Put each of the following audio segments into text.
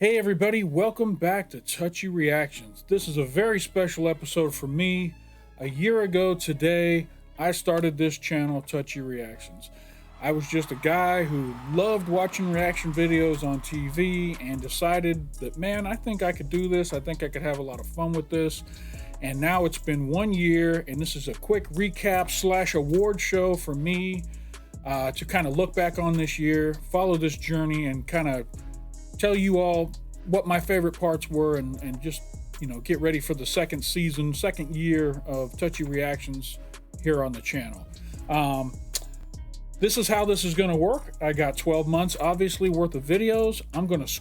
Hey everybody, welcome back to Touchy Reactions. This is a very special episode for me. A year ago today, I started this channel, Touchy Reactions. I was just a guy who loved watching reaction videos on TV and decided that, man, I think I could do this. I think I could have a lot of fun with this. And now it's been 1 year, and this is a quick recap slash award show for me to kind of look back on this year, follow this journey, and kind of tell you all what my favorite parts were and just, get ready for the second season, second year of Touchy Reactions here on the channel. This is how this is going to work. I got 12 months, obviously, worth of videos. I'm going to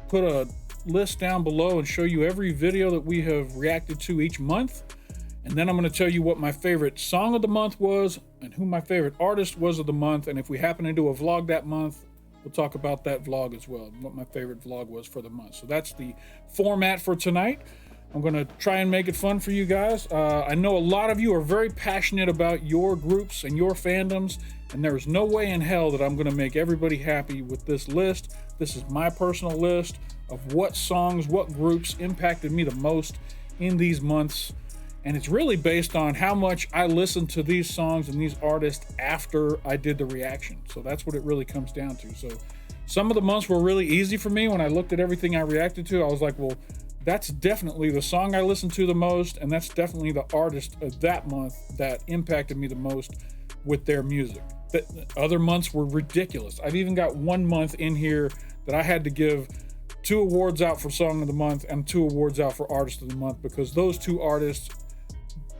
put a list down below and show you every video that we have reacted to each month. And then I'm going to tell you what my favorite song of the month was and who my favorite artist was of the month. And if we happen to do a vlog that month, we'll talk about that vlog as well, what my favorite vlog was for the month. So that's the format for tonight. I'm going to try and make it fun for you guys. I know a lot of you are very passionate about your groups and your fandoms, and there's no way in hell that I'm going to make everybody happy with this list. This is my personal list of what songs, what groups impacted me the most in these months. And it's really based on how much I listened to these songs and these artists after I did the reaction. So that's what it really comes down to. So some of the months were really easy for me. When I looked at everything I reacted to, I was like, well, that's definitely the song I listened to the most, and that's definitely the artist of that month that impacted me the most with their music. The other months were ridiculous. I've even got 1 month in here that I had to give 2 awards out for Song of the Month and 2 awards out for Artist of the Month, because those 2 artists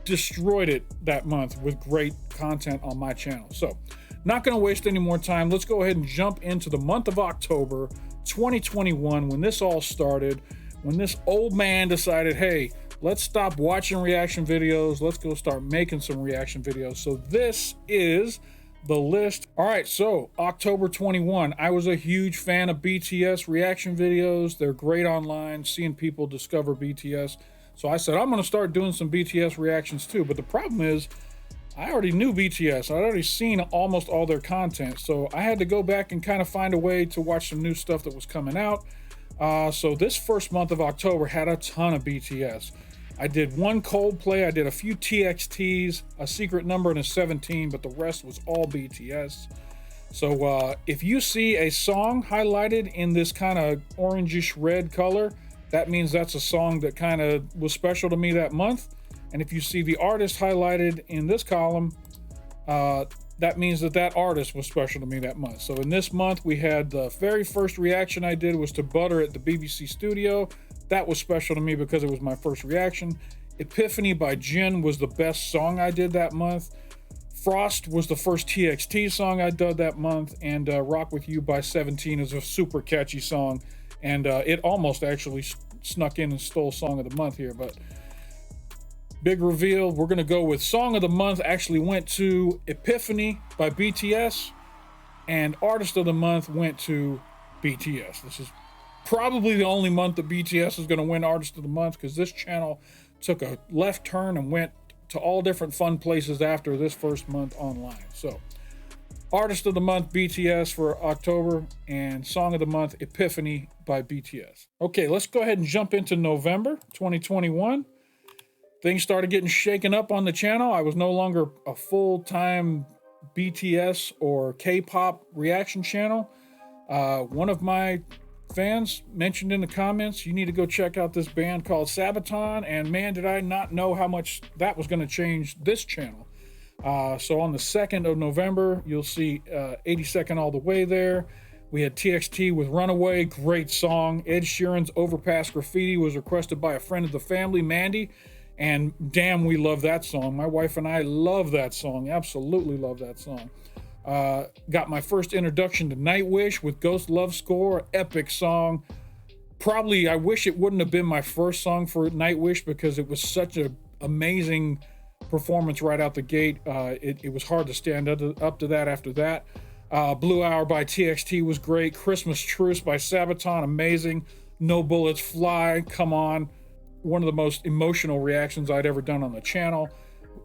destroyed it that month with great content on my channel. So not going to waste any more time. Let's go ahead and jump into the month of October 2021, when this all started, when this old man decided, hey, let's stop watching reaction videos, let's go start making some reaction videos. So this is the list. All right, so October 21, I was a huge fan of BTS reaction videos. They're great online, seeing people discover BTS. So I said, I'm going to start doing some BTS reactions too. But the problem is, I already knew BTS. I'd already seen almost all their content. So I had to go back and kind of find a way to watch some new stuff that was coming out. So this first month of October had a ton of BTS. I did 1 Coldplay, I did a few TXTs, a Secret Number, and a 17, but the rest was all BTS. So if you see a song highlighted in this kind of orangish red color, that means that's a song that kind of was special to me that month. And if you see the artist highlighted in this column, that means that that artist was special to me that month. So in this month, we had the very first reaction I did was to Butter at the BBC studio. That was special to me because it was my first reaction. Epiphany by Jin was the best song I did that month. Frost was the first TXT song I did that month. And Rock With You by 17 is a super catchy song. And it almost actually snuck in and stole Song of the Month here. But big reveal, we're going to go with Song of the Month actually went to Epiphany by BTS. And Artist of the Month went to BTS. This is probably the only month that BTS is going to win Artist of the Month, because this channel took a left turn and went to all different fun places after this first month online. So Artist of the Month, BTS for October, and Song of the Month, Epiphany by BTS. Okay, let's go ahead and jump into November 2021. Things started getting shaken up on the channel. I was no longer a full-time BTS or K-pop reaction channel. One of my fans mentioned in the comments, you need to go check out this band called Sabaton, and man, did I not know how much that was going to change this channel. So on the 2nd of November, you'll see 82nd All the Way there. We had TXT with Runaway, great song. Ed Sheeran's Overpass Graffiti was requested by a friend of the family, Mandy, and damn, we love that song. My wife and I love that song, absolutely love that song. Got my first introduction to Nightwish with Ghost Love Score, epic song. Probably, I wish it wouldn't have been my first song for Nightwish, because it was such an amazing performance right out the gate. It was hard to stand up to that after that. Blue Hour by TXT was great. Christmas Truce by Sabaton, amazing. No Bullets Fly, come on. One of the most emotional reactions I'd ever done on the channel.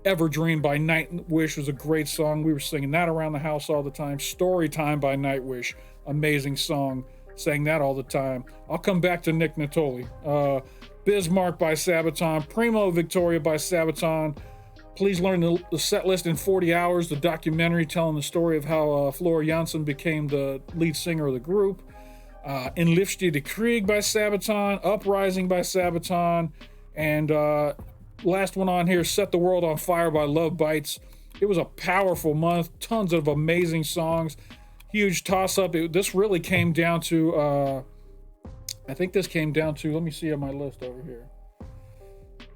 Everdream by Nightwish was a great song. We were singing that around the house all the time. Story Time by Nightwish, amazing song. sang that all the time. I'll come back to Nick Natoli. Bismarck by Sabaton, Primo Victoria by Sabaton. Please learn the set list in 40 hours, the documentary telling the story of how Flora Janssen became the lead singer of the group. In Liefste de Krieg by Sabaton, Uprising by Sabaton, and last one on here, Set the World on Fire by Love Bites. It was a powerful month, tons of amazing songs, huge toss-up. This really came down to, I think this came down to, let me see on my list over here.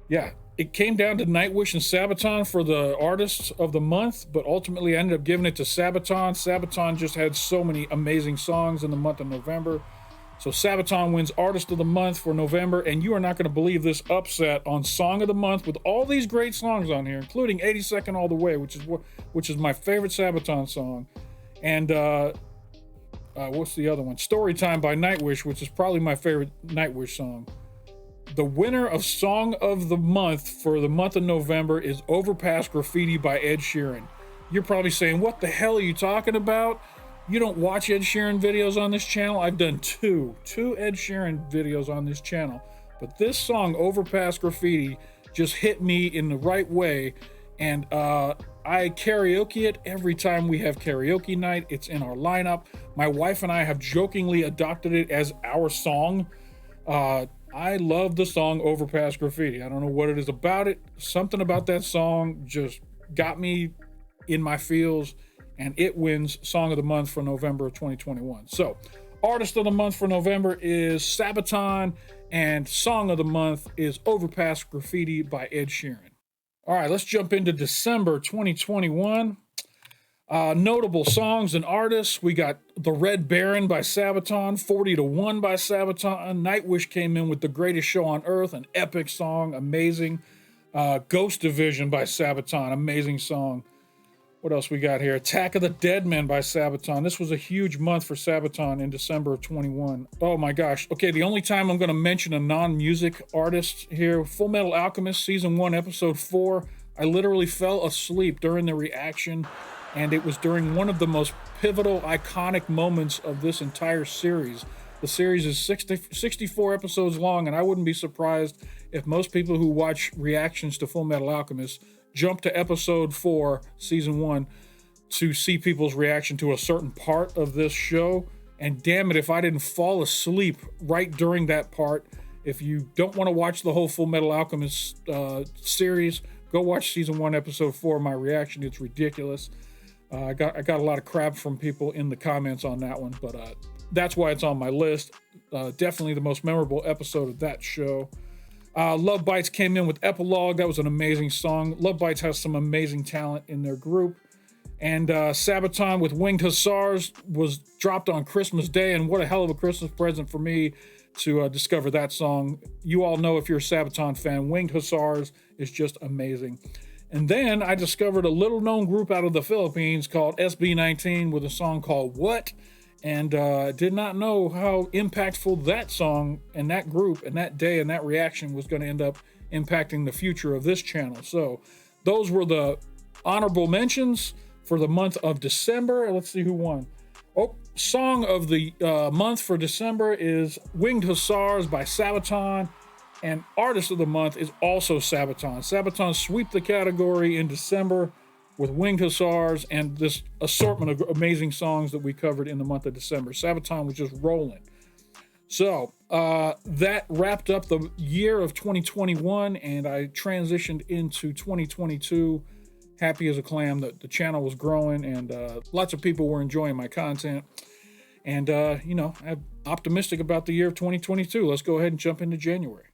Yeah, it came down to Nightwish and Sabaton for the artists of the month, but ultimately I ended up giving it to Sabaton. Sabaton just had so many amazing songs in the month of November. So Sabaton wins Artist of the Month for November, and you are not going to believe this upset on Song of the Month with all these great songs on here, including 82nd All the Way, which is my favorite Sabaton song. And what's the other one? Storytime by Nightwish, which is probably my favorite Nightwish song. The winner of Song of the Month for the month of November is Overpass Graffiti by Ed Sheeran. You're probably saying, what the hell are you talking about? You don't watch Ed Sheeran videos on this channel? I've done two Ed Sheeran videos on this channel. But this song, Overpass Graffiti, just hit me in the right way. And I karaoke it every time we have karaoke night. It's in our lineup. My wife and I have jokingly adopted it as our song. I love the song Overpass Graffiti. I don't know what it is about it. Something about that song just got me in my feels, and it wins Song of the Month for November of 2021. So, Artist of the Month for November is Sabaton, and Song of the Month is Overpass Graffiti by Ed Sheeran. All right, let's jump into December 2021. Notable songs and artists. We got The Red Baron by Sabaton, 40 to 1 by Sabaton. Nightwish came in with The Greatest Show on Earth, an epic song, amazing. Ghost Division by Sabaton, amazing song. What else we got here? Attack of the Dead Men by Sabaton. This was a huge month for Sabaton in December of 21. Oh my gosh. Okay, the only time I'm going to mention a non-music artist here, Full Metal Alchemist, Season 1, Episode 4. I literally fell asleep during the reaction, and it was during one of the most pivotal, iconic moments of this entire series. The series is 64 episodes long, and I wouldn't be surprised if most people who watch reactions to Full Metal Alchemist jump to episode 4, season 1, to see people's reaction to a certain part of this show. And damn it, if I didn't fall asleep right during that part. If you don't want to watch the whole Full Metal Alchemist series, go watch season 1, episode 4, my reaction. It's ridiculous. I got a lot of crap from people in the comments on that one, but that's why it's on my list. Definitely the most memorable episode of that show. Love Bites came in with Epilogue. That was an amazing song. Love Bites has some amazing talent in their group. And Sabaton with Winged Hussars was dropped on Christmas Day, and what a hell of a Christmas present for me to discover that song. You all know, if you're a Sabaton fan, Winged Hussars is just amazing. And then I discovered a little-known group out of the Philippines called SB19 with a song called What? And did not know how impactful that song and that group and that day and that reaction was going to end up impacting the future of this channel. So those were the honorable mentions for the month of December. Let's see who won. Oh, song of the month for December is Winged Hussars by Sabaton. And artist of the month is also Sabaton. Sabaton sweep the category in December with Winged Hussars and this assortment of amazing songs that we covered in the month of December. Sabaton was just rolling. So that wrapped up the year of 2021, and I transitioned into 2022 happy as a clam that the channel was growing, and lots of people were enjoying my content. And, I'm optimistic about the year of 2022. Let's go ahead and jump into January.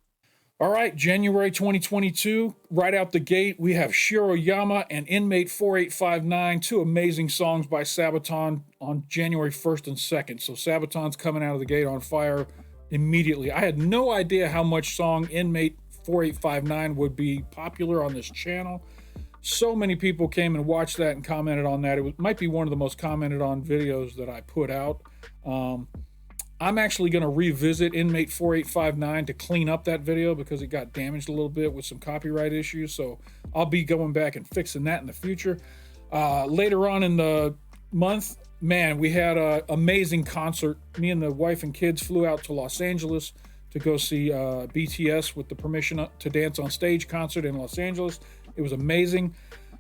All right, January 2022, right out the gate, we have Shiroyama and Inmate 4859, two amazing songs by Sabaton on January 1st and 2nd. So Sabaton's coming out of the gate on fire immediately. I had no idea how much song Inmate 4859 would be popular on this channel. So many people came and watched that and commented on that. Might be one of the most commented on videos that I put out. I'm actually going to revisit Inmate 4859 to clean up that video because it got damaged a little bit with some copyright issues. So I'll be going back and fixing that in the future. Later on in the month, Man, we had an amazing concert. Me and the wife and kids flew out to Los Angeles to go see BTS with the Permission to Dance on Stage concert in Los Angeles. It was amazing.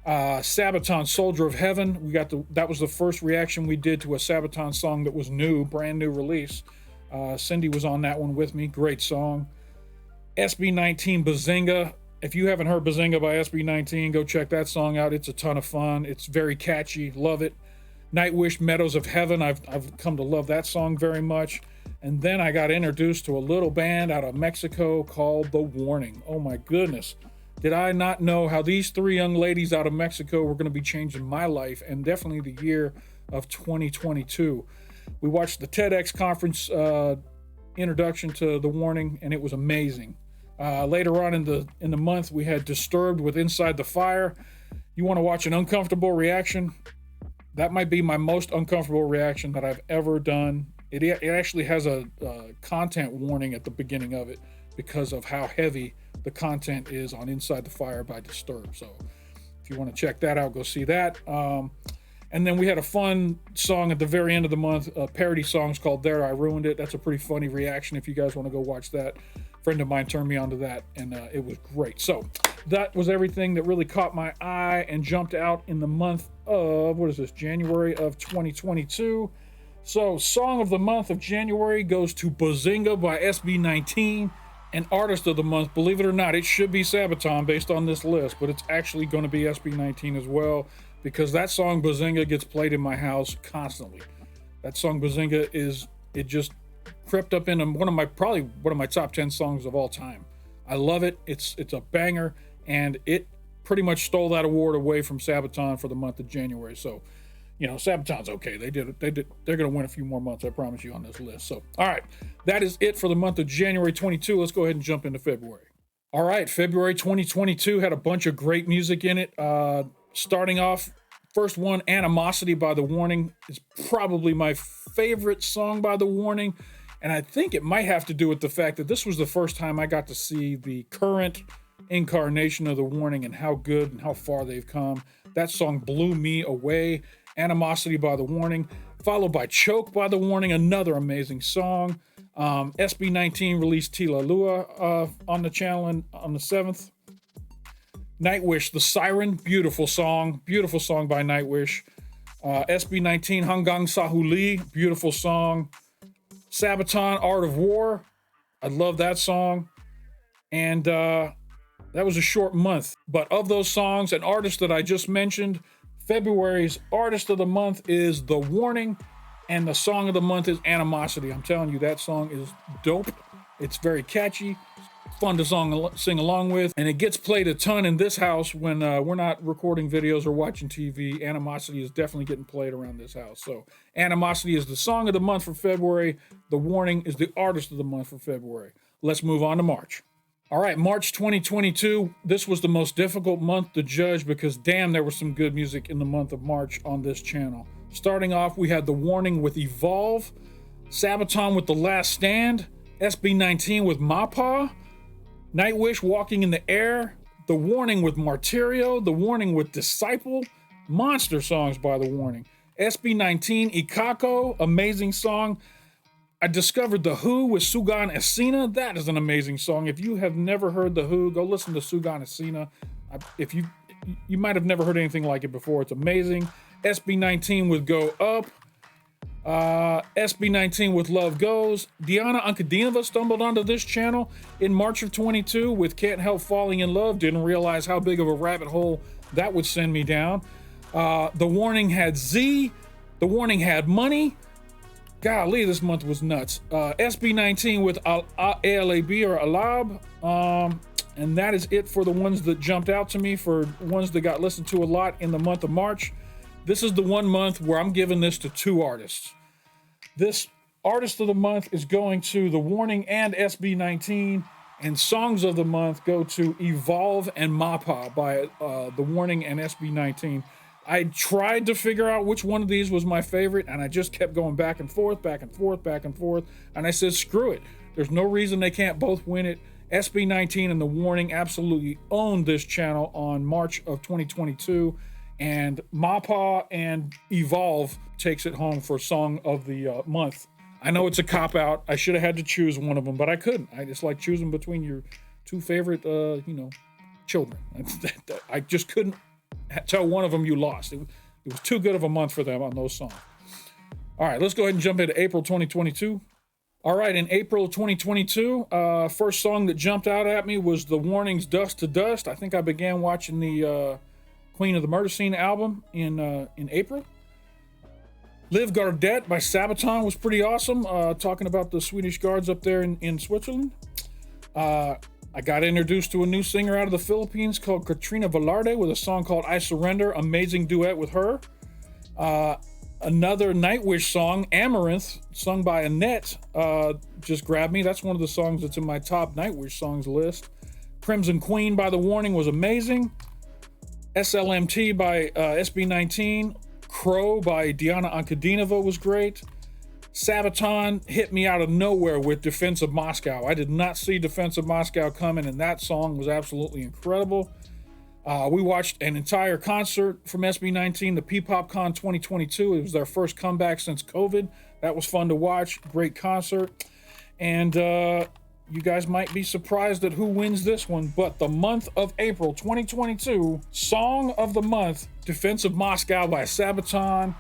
Sabaton, Soldier of Heaven. That was the first reaction we did to a Sabaton song that was new, brand new release. Cindy was on that one with me. Great song. SB19, Bazinga. If you haven't heard Bazinga by SB19, go check that song out. It's a ton of fun. It's very catchy. Love it. Nightwish, Meadows of Heaven. I've come to love that song very much. And then I got introduced to a little band out of Mexico called The Warning. Oh my goodness. Did I not know how these three young ladies out of Mexico were going to be changing my life and definitely the year of 2022. We watched the TEDx conference introduction to The Warning, and it was amazing. Later on in the month, we had Disturbed with Inside the Fire. You want to watch an uncomfortable reaction? That might be my most uncomfortable reaction that I've ever done. It actually has a content warning at the beginning of it because of how heavy the content is on Inside the Fire by Disturbed. So if you want to check that out, go see that. And then we had a fun song at the very end of the month, a parody song called There I Ruined It. That's a pretty funny reaction if you guys want to go watch that. A friend of mine turned me onto that, and it was great. So that was everything that really caught my eye and jumped out in the month of, January of 2022. So Song of the Month of January goes to Bazinga by SB19. And Artist of the Month, believe it or not, it should be Sabaton based on this list, but it's actually going to be SB19 as well, because that song Bazinga gets played in my house constantly. That song Bazinga it just crept up into probably one of my top 10 songs of all time. I love it. It's a banger, and it pretty much stole that award away from Sabaton for the month of January. So, Sabaton's okay. They did it. They're going to win a few more months, I promise you, on this list. So, all right, that is it for the month of January 22. Let's go ahead and jump into February. All right, February 2022 had a bunch of great music in it. Starting off, first one, Animosity by The Warning, is probably my favorite song by The Warning. And I think it might have to do with the fact that this was the first time I got to see the current incarnation of The Warning and how good and how far they've come. That song blew me away. Animosity by The Warning, followed by Choke by The Warning, another amazing song. SB19 released Tila Lua on the channel on the 7th. Nightwish, The Siren, beautiful song by Nightwish. SB19 Hanggang Sahuli, beautiful song. Sabaton, Art of War, I love that song. And that was a short month. But of those songs and artists that I just mentioned, February's Artist of the Month is The Warning, and the Song of the Month is Animosity. I'm telling you, that song is dope. It's very catchy, fun to sing along with, and it gets played a ton in this house when we're not recording videos or watching TV. Animosity is definitely getting played around this house. So Animosity is the Song of the Month for February. The Warning is the Artist of the Month for February. Let's move on to March. All right, March 2022, this was the most difficult month to judge because damn, there was some good music in the month of March on this channel. Starting off, we had The Warning with Evolve, Sabaton with The Last Stand, SB19 with Mappa, Nightwish Walking in the Air, The Warning with Martyrio, The Warning with Disciple, monster songs by The Warning, SB19 Ikako, amazing song. I discovered The Who with Sugan Asina. That is an amazing song. If you have never heard The Who, go listen to Sugan Asina. If you might have never heard anything like it before, it's amazing. SB19 with Go Up. SB19 with Love Goes. Diana Ankudinova stumbled onto this channel in March of 22 with Can't Help Falling in Love. Didn't realize how big of a rabbit hole that would send me down. The Warning had Z. The Warning had Money. Golly, this month was nuts. SB19 with ALAB or Alab. And that is it for the ones that jumped out to me, for ones that got listened to a lot in the month of March. This is the one month where I'm giving this to two artists. This Artist of the Month is going to The Warning and SB19, and Songs of the Month go to Evolve and Mappa by The Warning and SB19. I tried to figure out which one of these was my favorite, and I just kept going back and forth, and I said, screw it. There's no reason they can't both win it. SB19 and The Warning absolutely owned this channel on March of 2022, And Mappa and Evolve takes it home for Song of the Month. I know it's a cop-out. I should have had to choose one of them, but I couldn't. I just like choosing between your two favorite, children. I just couldn't tell one of them you lost. It was too good of a month for them on those songs. All right, let's go ahead and jump into April 2022. All right, in April 2022, first song that jumped out at me was The Warning's Dust to Dust. I think I began watching the Queen of the Murder Scene album in April. Live Gardette by Sabaton was pretty awesome, talking about the Swedish guards up there in Switzerland. I got introduced to a new singer out of the Philippines called Katrina Velarde with a song called I Surrender. Amazing duet with her. Another Nightwish song, Amaranth, sung by Annette, just grabbed me. That's one of the songs that's in my top Nightwish songs list. Crimson Queen by The Warning was amazing. SLMT by SB19. Crow by Diana Ankudinova was great. Sabaton hit me out of nowhere with Defense of Moscow. I did not see Defense of Moscow coming, and that song was absolutely incredible. We watched an entire concert from SB19, the P-PopCon 2022. It was their first comeback since COVID. That was fun to watch. Great concert. And you guys might be surprised at who wins this one, but the month of April 2022, Song of the Month, Defense of Moscow by Sabaton,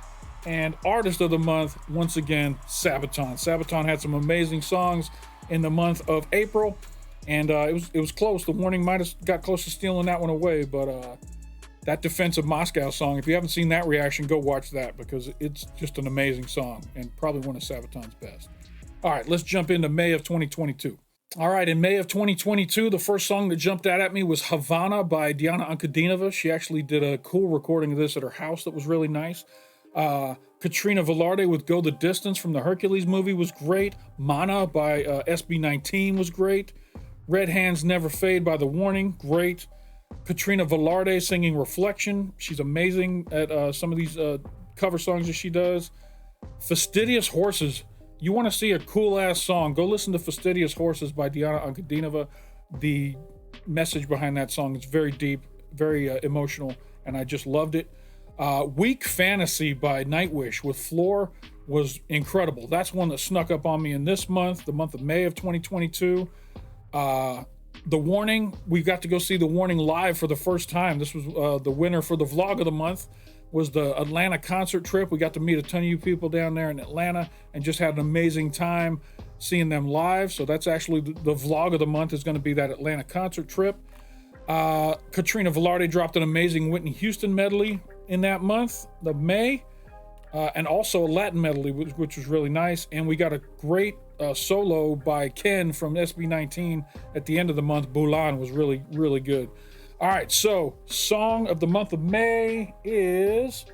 and Artist of the Month, once again, Sabaton. Sabaton had some amazing songs in the month of April, and it was close. The Warning might have got close to stealing that one away, but that Defense of Moscow song, if you haven't seen that reaction, go watch that, because it's just an amazing song and probably one of Sabaton's best. All right, let's jump into May of 2022. All right, in May of 2022, the first song that jumped out at me was Havana by Diana Ankudinova. She actually did a cool recording of this at her house that was really nice. Katrina Velarde with Go the Distance from the Hercules movie was great. Mana by SB19 was great. Red Hands Never Fade by The Warning, great. Katrina Velarde singing Reflection. She's amazing at some of these cover songs that she does. Fastidious Horses. You want to see a cool-ass song, go listen to Fastidious Horses by Diana Ankudinova. The message behind that song is very deep, very emotional, and I just loved it. Weak Fantasy by Nightwish with Floor was incredible. That's one that snuck up on me in this month, the month of May of 2022. The Warning, we got to go see The Warning live for the first time. This was the winner for the vlog of the month, was the Atlanta concert trip. We got to meet a ton of you people down there in Atlanta and just had an amazing time seeing them live. So that's actually the vlog of the month is going to be that Atlanta concert trip. Katrina Velarde dropped an amazing Whitney Houston medley in that month of May, and also a Latin medley, which was really nice. And we got a great solo by Ken from SB19 at the end of the month. Bulan was really, really good. All right, so song of the month of May is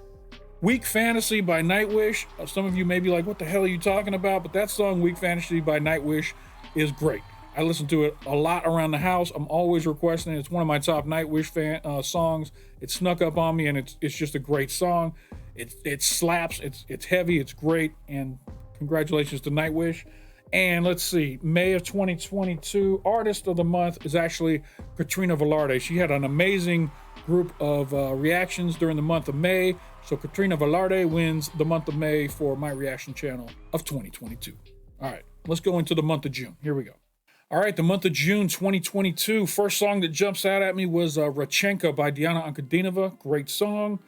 Weak Fantasy by Nightwish. Some of you may be like, what the hell are you talking about? But that song, Weak Fantasy by Nightwish, is great. I listen to it a lot around the house. I'm always requesting it. It's one of my top Nightwish songs. It snuck up on me, and it's just a great song. It slaps. It's heavy. It's great. And congratulations to Nightwish. And let's see, May of 2022, Artist of the Month is actually Katrina Velarde. She had an amazing group of reactions during the month of May. So Katrina Velarde wins the month of May for my reaction channel of 2022. All right, let's go into the month of June. Here we go. All right, the month of June 2022. First song that jumps out at me was Rachenka by Diana Ankudinova. Great song.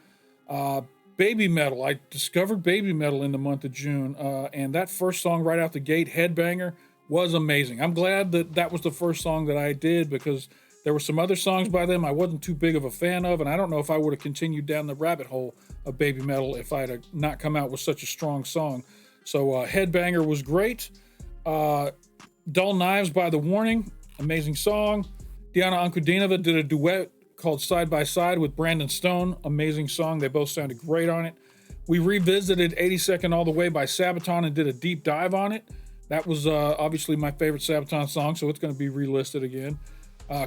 Baby Metal. I discovered Baby Metal in the month of June, and that first song right out the gate, Headbanger, was amazing. I'm glad that was the first song that I did, because there were some other songs by them I wasn't too big of a fan of, and I don't know if I would have continued down the rabbit hole of Baby Metal if I'd have not come out with such a strong song. So Headbanger was great. Dull Knives by The Warning, amazing song. Diana Ankudinova did a duet called Side by Side with Brandon Stone, amazing song. They both sounded great on it. We revisited 82nd All the Way by Sabaton and did a deep dive on it. That was obviously my favorite Sabaton song, so it's going to be relisted again.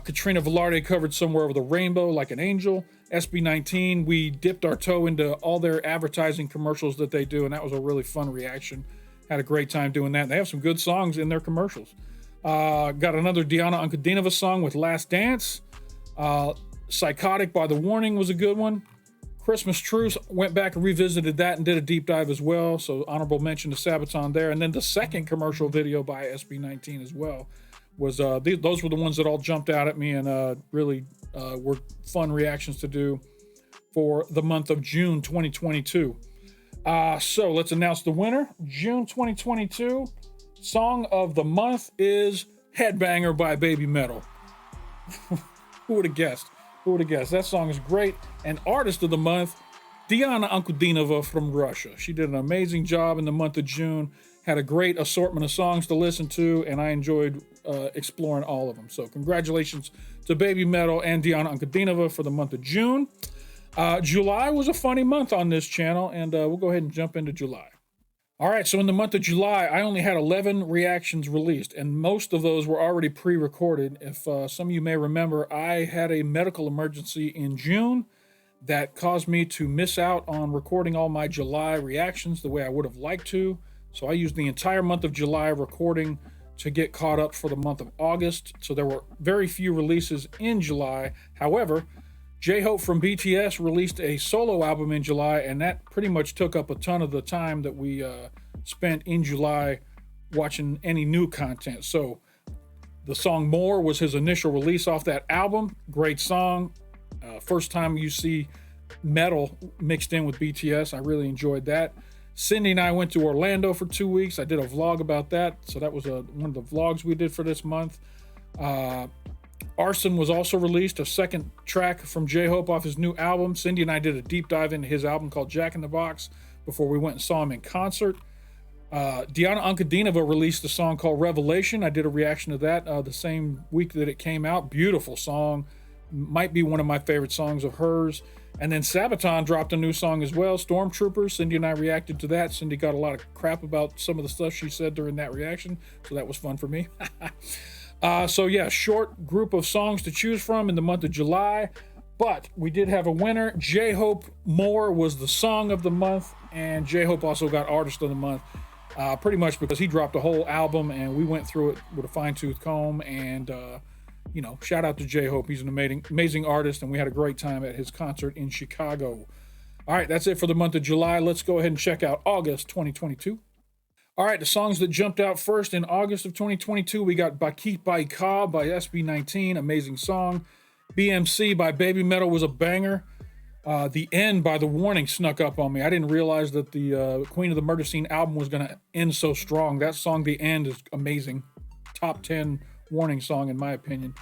Katrina Velarde covered Somewhere Over the Rainbow, Like an Angel. SB19, we dipped our toe into all their advertising commercials that they do, and that was a really fun reaction. Had a great time doing that. They have some good songs in their commercials. Got another Diana Ankudinova song with Last Dance. Psychotic by The Warning was a good one. Christmas Truce, went back and revisited that and did a deep dive as well. So honorable mention to Sabaton there. And then the second commercial video by SB19 as well was, those were the ones that all jumped out at me and really were fun reactions to do for the month of June 2022. So let's announce the winner. June 2022 song of the month is Headbanger by Baby Metal. Who would have guessed? Who would have guessed? That song is great. And artist of the month, Diana Ankudinova from Russia. She did an amazing job in the month of June, had a great assortment of songs to listen to, and I enjoyed exploring all of them. So congratulations to Baby Metal and Diana Ankudinova for the month of June. July was a funny month on this channel, and we'll go ahead and jump into July. All right, so in the month of July, I only had 11 reactions released, and most of those were already pre-recorded. If some of you may remember, I had a medical emergency in June that caused me to miss out on recording all my July reactions the way I would have liked to. So I used the entire month of July recording to get caught up for the month of August. So there were very few releases in July. However, J-Hope from BTS released a solo album in July, and that pretty much took up a ton of the time that we spent in July watching any new content. So the song More was his initial release off that album. Great song. First time you see metal mixed in with BTS. I really enjoyed that. Cindy and I went to Orlando for 2 weeks. I did a vlog about that. So that was one of the vlogs we did for this month. Arson was also released, a second track from J-Hope off his new album. Cindy and I did a deep dive into his album called Jack in the Box before we went and saw him in concert. Diana Ankudinova released a song called Revelation. I did a reaction to that the same week that it came out. Beautiful song. Might be one of my favorite songs of hers. And then Sabaton dropped a new song as well, Stormtroopers. Cindy and I reacted to that. Cindy got a lot of crap about some of the stuff she said during that reaction, so that was fun for me. So yeah, short group of songs to choose from in the month of July, but we did have a winner. J-Hope More was the song of the month, and J-Hope also got artist of the month, pretty much because he dropped a whole album and we went through it with a fine-tooth comb. And you know, shout out to J-Hope. He's an amazing artist, and we had a great time at his concert in Chicago. All right, that's it for the month of July. Let's go ahead and check out August 2022. All right, the songs that jumped out first in August of 2022, we got Baki Baika by SB19, amazing song. BMC by Baby Metal was a banger. The End by The Warning snuck up on me. I didn't realize that the Queen of the Murder Scene album was going to end so strong. That song, The End, is amazing. Top 10 Warning song, in my opinion.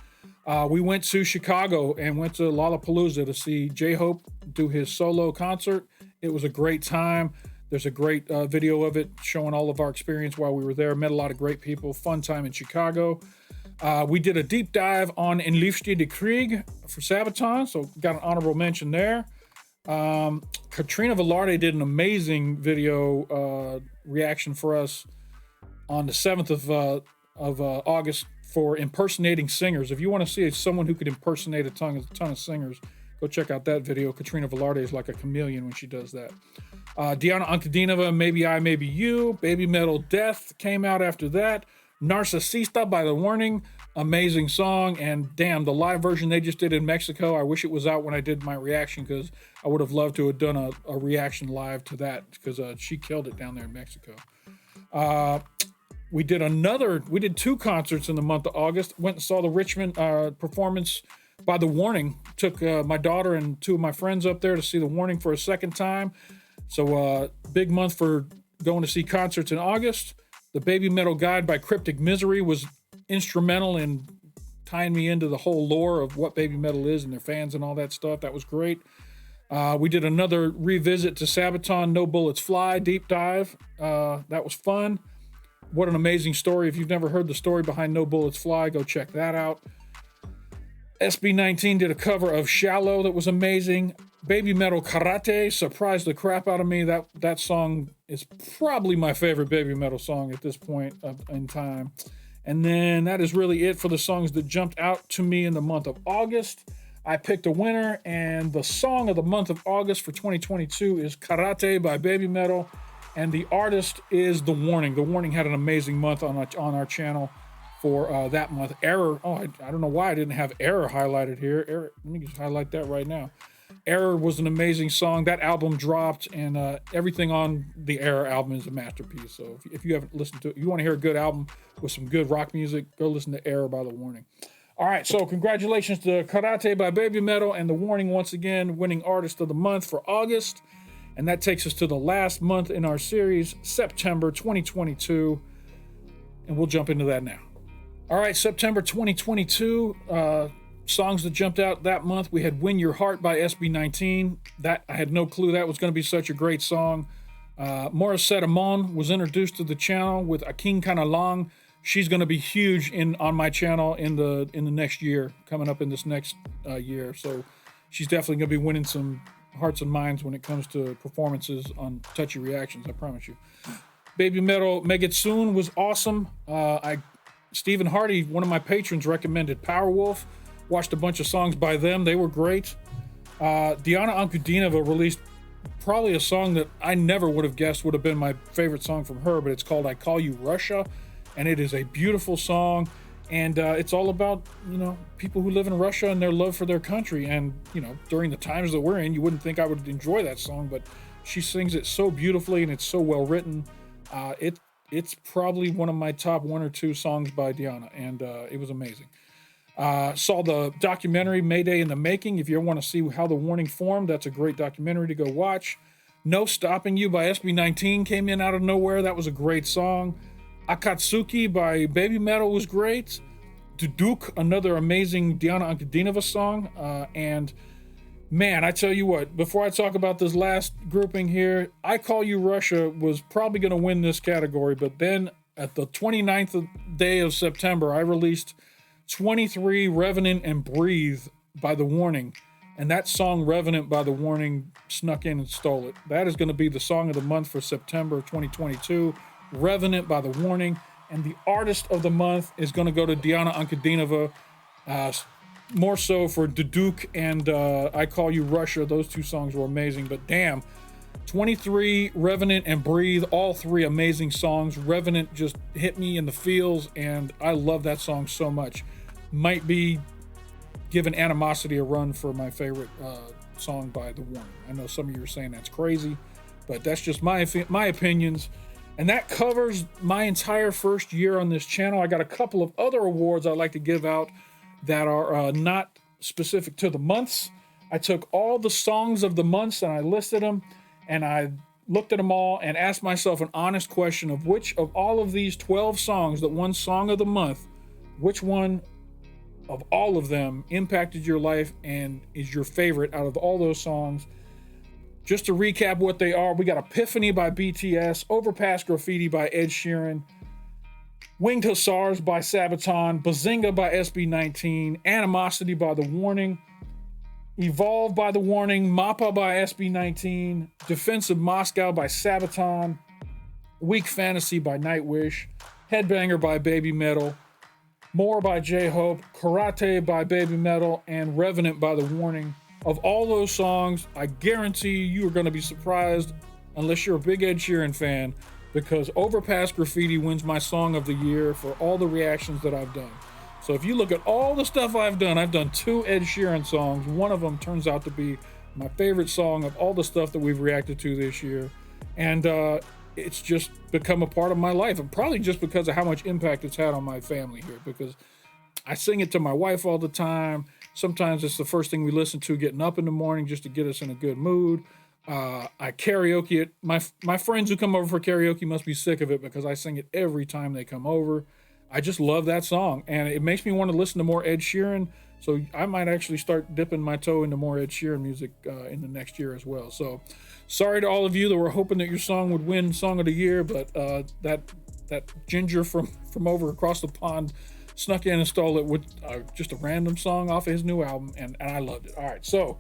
We went to Chicago and went to Lollapalooza to see J-Hope do his solo concert. It was a great time. There's a great video of it showing all of our experience while we were there. Met a lot of great people. Fun time in Chicago. We did a deep dive on In Liefde de Krieg for Sabaton, so got an honorable mention there. Katrina Velarde did an amazing video reaction for us on the 7th of August for impersonating singers. If you want to see someone who could impersonate a ton of singers, go check out that video. Katrina Velarde is like a chameleon when she does that. Diana Ankudinova, Maybe I, Maybe You. Baby Metal Death came out after that. Narcisista by The Warning, amazing song. And damn, the live version they just did in Mexico, I wish it was out when I did my reaction, because I would have loved to have done a reaction live to that, because she killed it down there in Mexico. We did 2 concerts in the month of August. Went and saw the Richmond performance by The Warning. Took my daughter and 2 of my friends up there to see The Warning for a second time. So big month for going to see concerts in August. The Baby Metal Guide by Cryptic Misery was instrumental in tying me into the whole lore of what Baby Metal is and their fans and all that stuff. That was great. We did another revisit to Sabaton, No Bullets Fly deep dive. That was fun. What an amazing story. If you've never heard the story behind No Bullets Fly, go check that out. SB19 did a cover of Shallow that was amazing. Baby Metal Karate surprised the crap out of me. That song is probably my favorite Baby Metal song at this point in time. And then that is really it for the songs that jumped out to me in the month of August. I picked a winner, and the song of the month of August for 2022 is Karate by Baby Metal, and the artist is The Warning. The Warning had an amazing month on our channel for that month. Error, I don't know why I didn't have Error highlighted here. Error, let me just highlight that right now. Error was an amazing song. That album dropped, and everything on the Error album is a masterpiece. So if you haven't listened to it, you want to hear a good album with some good rock music, go listen to Error by The Warning. All right, so congratulations to Karate by Baby Metal and The Warning once again, winning Artist of the Month for August. And that takes us to the last month in our series, September 2022. And we'll jump into that now. All right, September 2022, songs that jumped out that month. We had Win Your Heart by SB19. That I had no clue that was going to be such a great song. Morissette Amon was introduced to the channel with Akin Kanalang. She's going to be huge on my channel in the next year, coming up in this next year. So she's definitely going to be winning some hearts and minds when it comes to performances on Touchy Reactions, I promise you. Baby Metal, Make It Soon was awesome. Stephen Hardy, one of my patrons, recommended Powerwolf. Watched a bunch of songs by them. They were great. Diana Ankudinova released probably a song that I never would have guessed would have been my favorite song from her, but it's called I Call You Russia. And it is a beautiful song, and it's all about, people who live in Russia and their love for their country. And, during the times that we're in, you wouldn't think I would enjoy that song, but she sings it so beautifully, and it's so well written. It's probably one of my top 1 or 2 songs by Diana, and it was amazing. Saw the documentary Mayday in the Making. If you ever want to see how The Warning formed, that's a great documentary to go watch. No Stopping You by SB19 came in out of nowhere. That was a great song. Akatsuki by Baby Metal was great. Duduk, another amazing Diana Ankudinova song. And man, I tell you what, before I talk about this last grouping here, I Call You Russia was probably going to win this category. But then at the 29th day of September, I released 23 Revenant and Breathe by The Warning. And that song, Revenant by The Warning, snuck in and stole it. That is going to be the song of the month for September 2022. Revenant by The Warning, and the Artist of the Month is going to go to Diana Ankudinova, more so for Duduk and I Call You Russia. Those 2 songs were amazing, but damn, 23, Revenant, and Breathe, all 3 amazing songs. Revenant just hit me in the feels, and I love that song so much. Might be giving Animosity a run for my favorite song by The Warning. I know some of you are saying that's crazy, but that's just my opinions. And that covers my entire first year on this channel. I got a couple of other awards I'd like to give out that are not specific to the months. I took all the songs of the months and I listed them, and I looked at them all and asked myself an honest question of which of all of these 12 songs that won Song of the Month, which one of all of them impacted your life and is your favorite out of all those songs. Just to recap what they are, we got Epiphany by BTS, Overpass Graffiti by Ed Sheeran, Winged Hussars by Sabaton, Bazinga by SB19, Animosity by The Warning, Evolve by The Warning, Mappa by SB19, Defense of Moscow by Sabaton, Weak Fantasy by Nightwish, Headbanger by Baby Metal, More by J-Hope, Karate by Baby Metal, and Revenant by The Warning. Of all those songs, I guarantee you are going to be surprised, unless you're a big Ed Sheeran fan, because Overpass Graffiti wins my Song of the Year for all the reactions that I've done. So if you look at all the stuff I've done 2 Ed Sheeran songs. One of them turns out to be my favorite song of all the stuff that we've reacted to this year. And it's just become a part of my life, and probably just because of how much impact it's had on my family here, because I sing it to my wife all the time. Sometimes it's the first thing we listen to getting up in the morning just to get us in a good mood. I karaoke it. My friends who come over for karaoke must be sick of it because I sing it every time they come over. I just love that song, and it makes me want to listen to more Ed Sheeran. So I might actually start dipping my toe into more Ed Sheeran music in the next year as well. So sorry to all of you that were hoping that your song would win Song of the Year, but that ginger from over across the pond snuck in and stole it with just a random song off of his new album, and I loved it. All right, so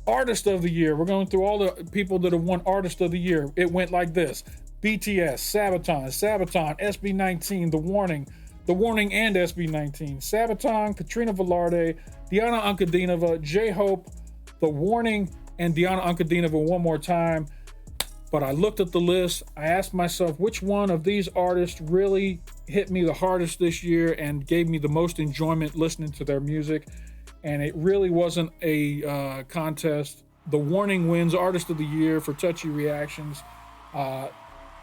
Artist of the Year. We're going through all the people that have won Artist of the Year. It went like this: BTS, Sabaton, SB19, The Warning and SB19, Sabaton, Katrina Velarde, Diana Ankudinova, J-Hope, The Warning, and Diana Ankudinova one more time. But I looked at the list, I asked myself which one of these artists really hit me the hardest this year and gave me the most enjoyment listening to their music. And it really wasn't a contest The Warning wins Artist of the Year for Touchy Reactions.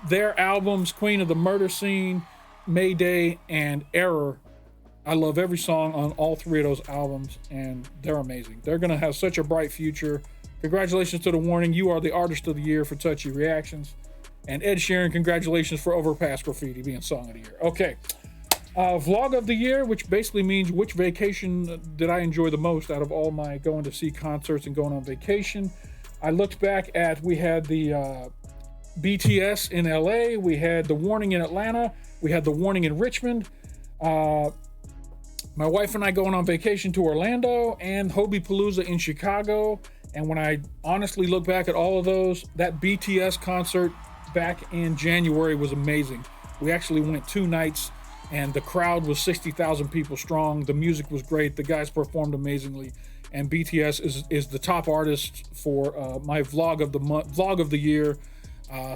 Their albums, Queen of the Murder Scene, Mayday, and Error. I love every song on all three of those albums, and they're amazing. They're going to have such a bright future. Congratulations to The Warning. You are the Artist of the Year for Touchy Reactions. And Ed Sheeran, congratulations for Overpass Graffiti being Song of the Year. Okay. Vlog of the Year, which basically means which vacation did I enjoy the most out of all my going to see concerts and going on vacation. I looked back at, we had the BTS in LA, we had The Warning in Atlanta, we had The Warning in Richmond, my wife and I going on vacation to Orlando, and Hobie Palooza in Chicago. And when I honestly look back at all of those, that BTS concert back in January was amazing. We actually went 2 nights, and the crowd was 60,000 people strong. The music was great. The guys performed amazingly. And BTS is the top artist for my vlog of the year.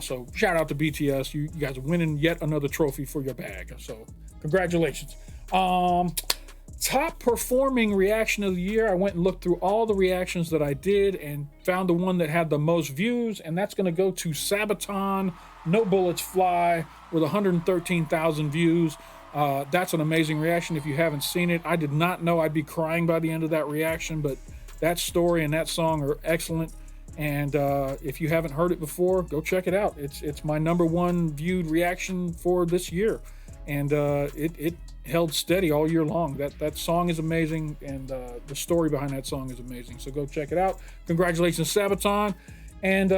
So shout out to BTS. You guys are winning yet another trophy for your bag. So congratulations. Top performing reaction of the year. I went and looked through all the reactions that I did and found the one that had the most views, and that's going to go to Sabaton, No Bullets Fly, with 113,000 views. That's an amazing reaction. If you haven't seen it, I did not know I'd be crying by the end of that reaction, but that story and that song are excellent. And if you haven't heard it before, go check it out. It's my #1 viewed reaction for this year, and it held steady all year long. That song is amazing, and the story behind that song is amazing. So go check it out. Congratulations, Sabaton. And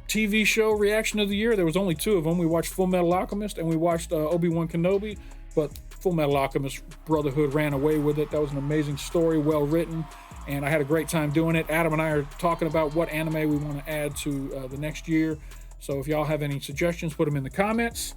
TV show reaction of the year, there was only 2 of them. We watched Full Metal Alchemist and we watched Obi-Wan Kenobi, but Full Metal Alchemist Brotherhood ran away with it. That was an amazing story, well written, and I had a great time doing it. Adam and I are talking about what anime we want to add to the next year. So if y'all have any suggestions, put them in the comments.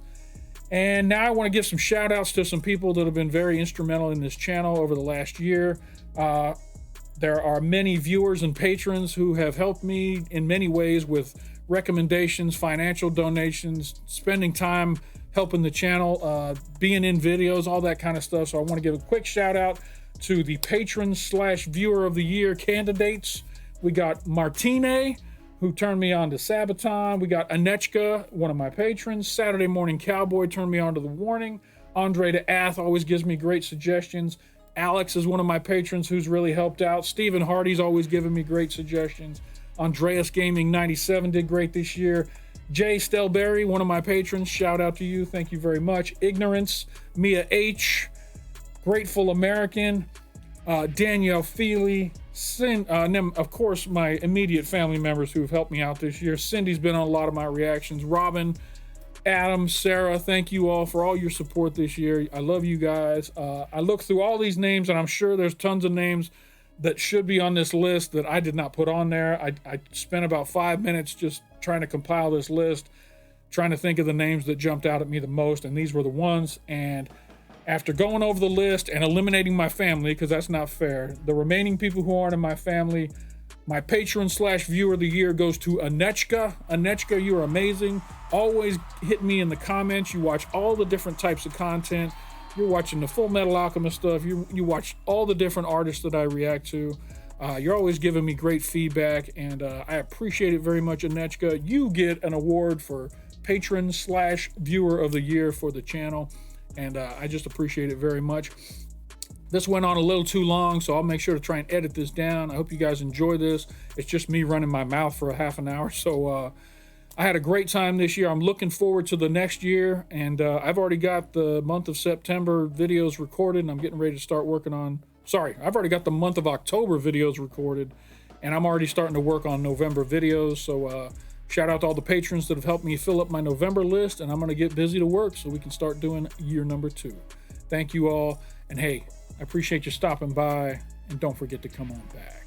And now I want to give some shout outs to some people that have been very instrumental in this channel over the last year. There are many viewers and patrons who have helped me in many ways with recommendations, financial donations, spending time helping the channel, being in videos, all that kind of stuff. So I want to give a quick shout out to the patron/viewer of the year candidates. We got Martine, who turned me on to Sabaton. We got Anechka, one of my patrons. Saturday Morning Cowboy turned me on to The Warning. Andre de Ath always gives me great suggestions. Alex is one of my patrons who's really helped out. Stephen Hardy's always given me great suggestions. Andreas Gaming 97 did great this year. Jay Stelberry, one of my patrons, shout out to you. Thank you very much. Ignorance, Mia H, Grateful American, Danielle Feely, and then, of course, my immediate family members who have helped me out this year. Cindy's been on a lot of my reactions. Robin, Adam, Sarah, thank you all for all your support this year. I love you guys. I looked through all these names, and I'm sure there's tons of names that should be on this list that I did not put on there. I spent about 5 minutes just trying to compile this list, trying to think of the names that jumped out at me the most, and these were the ones. And after going over the list and eliminating my family, because that's not fair, the remaining people who aren't in my family, my patron/viewer of the year goes to Anechka. Anechka, you're amazing. Always hit me in the comments. You watch all the different types of content. You're watching the Full Metal Alchemist stuff. You watch all the different artists that I react to. You're always giving me great feedback, and I appreciate it very much, Anechka. You get an award for patron/viewer of the year for the channel, and I just appreciate it very much. This went on a little too long, so I'll make sure to try and edit this down. I hope you guys enjoy this. It's just me running my mouth for a half an hour, so I had a great time this year. I'm looking forward to the next year, and I've already got the month of September videos recorded, and I'm getting ready to start working on, I've already got the month of October videos recorded, and I'm already starting to work on November videos. So shout out to all the patrons that have helped me fill up my November list, and I'm going to get busy to work so we can start doing year #2. Thank you all, and hey, I appreciate you stopping by, and don't forget to come on back.